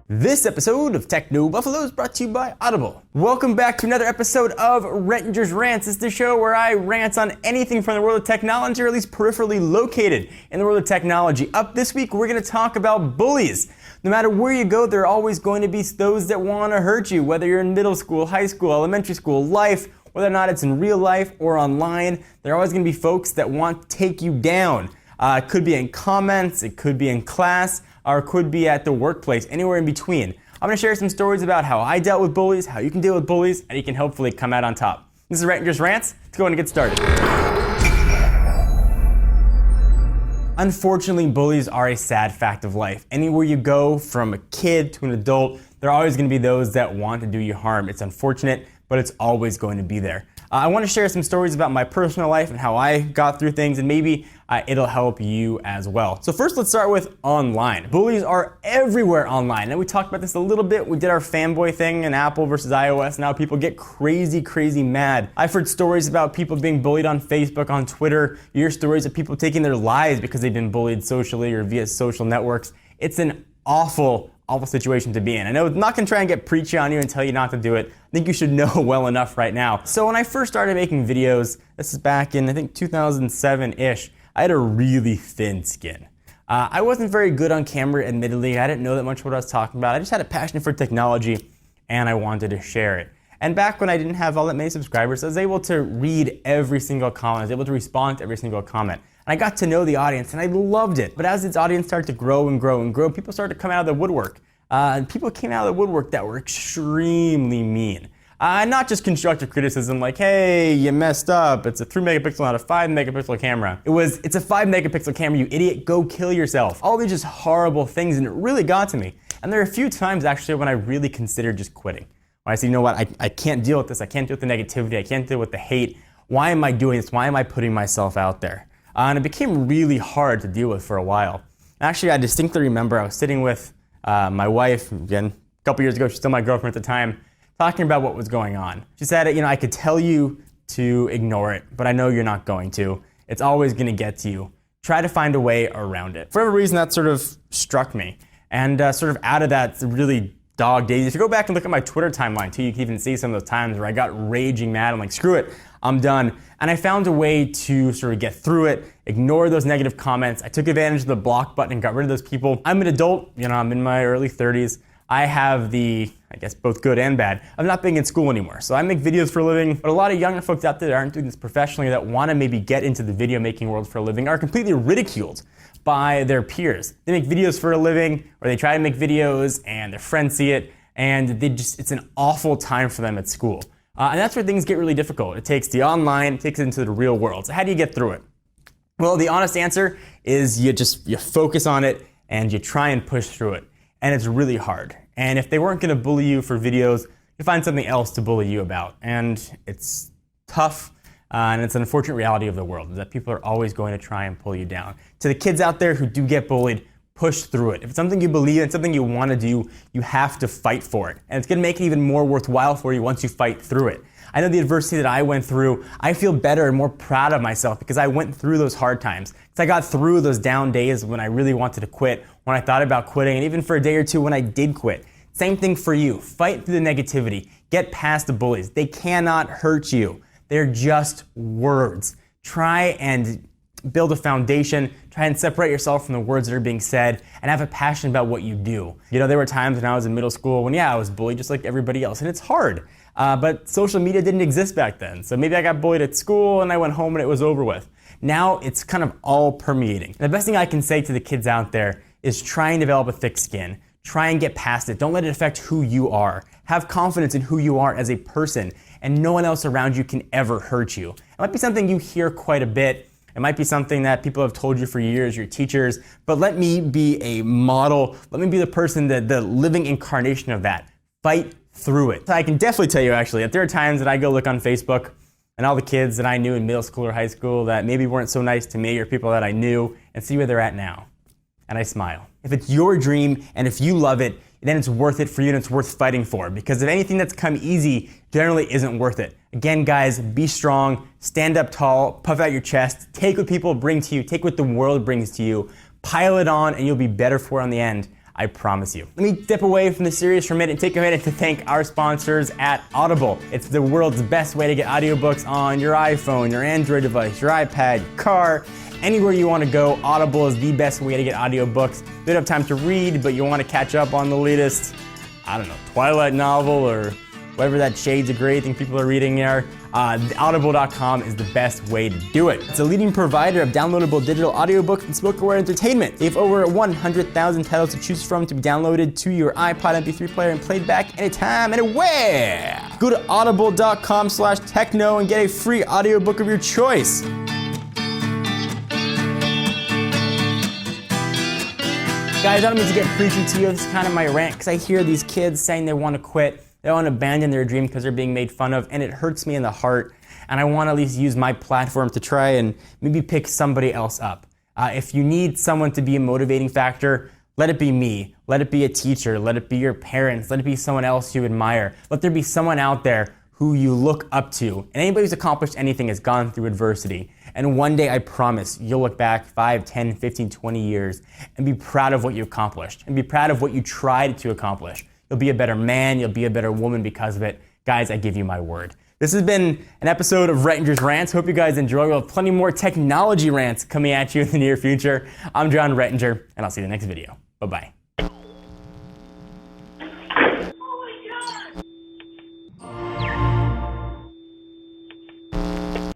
This episode of Techno Buffalo is brought to you by Audible. Welcome back to another episode of Rettinger's Rants. It's the show where I rant on anything from the world of technology, or at least peripherally located in the world of technology. Up this week, we're going to talk about bullies. No matter where you go, there are always going to be those that want to hurt you, whether you're in middle school, high school, elementary school, life, whether or not it's in real life or online. There are always going to be folks that want to take you down. It could be in comments, it could be in class, or it could be at the workplace, anywhere in between. I'm going to share some stories about how I dealt with bullies, how you can deal with bullies, and you can hopefully come out on top. This is Rettinger's Rants. Let's go and get started. Unfortunately, bullies are a sad fact of life. Anywhere you go, from a kid to an adult, there are always going to be those that want to do you harm. It's unfortunate, but it's always going to be there. I want to share some stories about my personal life and how I got through things, and maybe it'll help you as well. So first, let's start with online. Bullies are everywhere online, and we talked about this a little bit. We did our fanboy thing in Apple versus iOS. Now people get crazy mad. I've heard stories about people being bullied on Facebook, on Twitter. You hear stories of people taking their lives because they've been bullied socially or via social networks. It's an awful situation to be in. I know I'm not going to try and get preachy on you and tell you not to do it. I think you should know well enough right now. So when I first started making videos, this is back in I think 2007-ish, I had a really thin skin. I wasn't very good on camera, admittedly. I didn't know that much what I was talking about. I just had a passion for technology and I wanted to share it. And back when I didn't have all that many subscribers, I was able to read every single comment. I was able to respond to every single comment. And I got to know the audience and I loved it. But as its audience started to grow and grow, people started to come out of the woodwork. And people came out of the woodwork that were extremely mean. Not just constructive criticism like, hey, you messed up. It's a 3 megapixel, not a 5 megapixel camera. It's a 5 megapixel camera, you idiot, go kill yourself. All these just horrible things, and it really got to me. And there are a few times actually when I really considered just quitting. When I said, you know what, I can't deal with this. I can't deal with the negativity. I can't deal with the hate. Why am I doing this? Why am I putting myself out there? And it became really hard to deal with for a while. Actually, I distinctly remember I was sitting with my wife, again, a couple years ago, she's still my girlfriend at the time, talking about what was going on. She said, I could tell you to ignore it, but I know you're not going to. It's always going to get to you. Try to find a way around it. For whatever reason, that sort of struck me. And sort of out of that really dog days, if you go back and look at my Twitter timeline too, you can even see some of those times where I got raging mad. I'm like, screw it, I'm done. And I found a way to sort of get through it, ignore those negative comments. I took advantage of the block button and got rid of those people. I'm an adult, I'm in my early 30s. I have the, I guess, both good and bad, of not being in school anymore. So I make videos for a living, but a lot of younger folks out there that aren't doing this professionally, that want to maybe get into the video making world for a living, are completely ridiculed by their peers. They make videos for a living, or they try to make videos and their friends see it, and it's an awful time for them at school. And that's where things get really difficult. It takes the online, it takes it into the real world. So how do you get through it? Well, the honest answer is you focus on it and you try and push through it. And it's really hard. And if they weren't going to bully you for videos, you find something else to bully you about. And it's tough, and it's an unfortunate reality of the world, is that people are always going to try and pull you down. To the kids out there who do get bullied, push through it. If it's something you believe in, something you want to do, you have to fight for it. And it's going to make it even more worthwhile for you once you fight through it. I know the adversity that I went through, I feel better and more proud of myself because I went through those hard times. Because I got through those down days when I really wanted to quit, when I thought about quitting, and even for a day or two when I did quit. Same thing for you. Fight through the negativity. Get past the bullies. They cannot hurt you. They're just words. Try and build a foundation. Try and separate yourself from the words that are being said and have a passion about what you do. There were times when I was in middle school when, I was bullied just like everybody else, and it's hard. But social media didn't exist back then. So maybe I got bullied at school and I went home and it was over with. Now it's kind of all permeating. The best thing I can say to the kids out there is try and develop a thick skin. Try and get past it. Don't let it affect who you are. Have confidence in who you are as a person, and no one else around you can ever hurt you. It might be something you hear quite a bit. It might be something that people have told you for years, your teachers, but let me be a model. Let me be the person, the living incarnation of that. Fight through it. I can definitely tell you actually that there are times that I go look on Facebook and all the kids that I knew in middle school or high school that maybe weren't so nice to me, or people that I knew, and see where they're at now. And I smile. If it's your dream and if you love it, then it's worth it for you and it's worth fighting for. Because if anything that's come easy generally isn't worth it. Again, guys, be strong, stand up tall, puff out your chest, take what people bring to you, take what the world brings to you, Pile it on and you'll be better for it on the end. I promise you. Let me step away from the series for a minute and take a minute to thank our sponsors at Audible. It's the world's best way to get audiobooks on your iPhone, your Android device, your iPad, your car, anywhere you want to go. Audible is the best way to get audiobooks. You don't have time to read, but you want to catch up on the latest, I don't know, Twilight novel or whatever that Shades of Grey thing people are reading there. Audible.com is the best way to do it. It's a leading provider of downloadable digital audiobooks and spoken-word entertainment. They have over 100,000 titles to choose from to be downloaded to your iPod MP3 player and played back anytime, anywhere. Go to audible.com/techno and get a free audiobook of your choice. Guys, I don't mean to get preachy to you. This is kind of my rant because I hear these kids saying they want to quit. They want to abandon their dream because they're being made fun of, and it hurts me in the heart. And I want to at least use my platform to try and maybe pick somebody else up. If you need someone to be a motivating factor, let it be me. Let it be a teacher. Let it be your parents. Let it be someone else you admire. Let there be someone out there who you look up to. And anybody who's accomplished anything has gone through adversity. And one day, I promise, you'll look back 5, 10, 15, 20 years and be proud of what you accomplished and be proud of what you tried to accomplish. You'll be a better man, you'll be a better woman because of it. Guys, I give you my word. This has been an episode of Rettinger's Rants. Hope you guys enjoy. We'll have plenty more technology rants coming at you in the near future. I'm John Rettinger, and I'll see you in the next video. Bye-bye.